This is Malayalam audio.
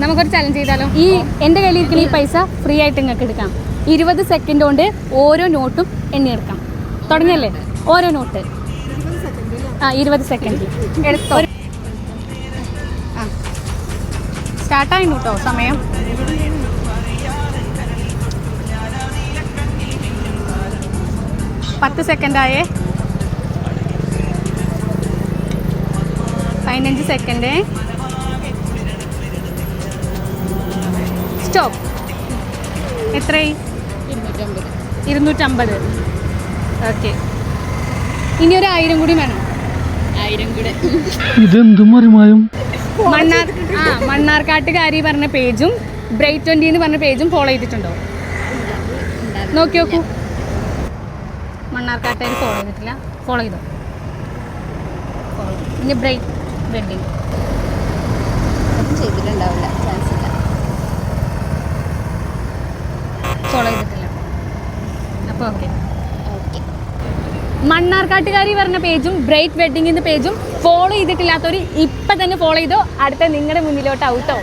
നമുക്കൊരു ചലഞ്ച് ചെയ്താലോ? ഈ എൻ്റെ കയ്യിലിരിക്കുന്ന ഈ പൈസ ഫ്രീ ആയിട്ട് നിങ്ങൾക്ക് എടുക്കാം. 20 സെക്കൻഡ് കൊണ്ട് ഓരോ നോട്ടും എണ്ണിയെടുക്കാം. തുടങ്ങിയല്ലേ? ഓരോ നോട്ട് 20 സെക്കൻഡ് എടുത്തോ. സ്റ്റാർട്ടായിരുന്നു കേട്ടോ സമയം. പത്ത് സെക്കൻഡായേ. 15 സെക്കൻഡ്. സ്റ്റോപ്പ്. എത്രയായി? 250. ഓക്കെ, ഇനി ഒരു 1000 കൂടി വേണം. 1000 കൂടെ. ഇതെന്തും മറിമായും. മണ്ണാർക്കാട്ടുകാരി പറഞ്ഞ പേജും ബ്രൈറ്റ് 20 എന്ന് പറഞ്ഞ പേജും ഫോളോ ചെയ്തിട്ടുണ്ടോ? നോക്കി നോക്കൂ. മണ്ണാർക്കാട്ടുകാർ ഫോളോ ചെയ്തിട്ടില്ല. ഫോളോ ചെയ്തോ? ഇനി ബ്രൈറ്റ് വെഡിങ് ചെയ്തിട്ടുണ്ടാവില്ല, ചാൻസ് ഇല്ല. ഫോളോ ചെയ്തിട്ടില്ല. അപ്പോൾ ഓക്കെ. മണ്ണാർക്കാട്ടുകാരി പറഞ്ഞ പേജും ബ്രൈറ്റ് വെഡിങ്ങിൻ്റെ പേജും ഫോളോ ചെയ്തിട്ടില്ലാത്തവർ ഇപ്പം തന്നെ ഫോളോ ചെയ്തോ. അടുത്ത നിങ്ങളുടെ മുന്നിലോട്ട് ഔട്ടോ.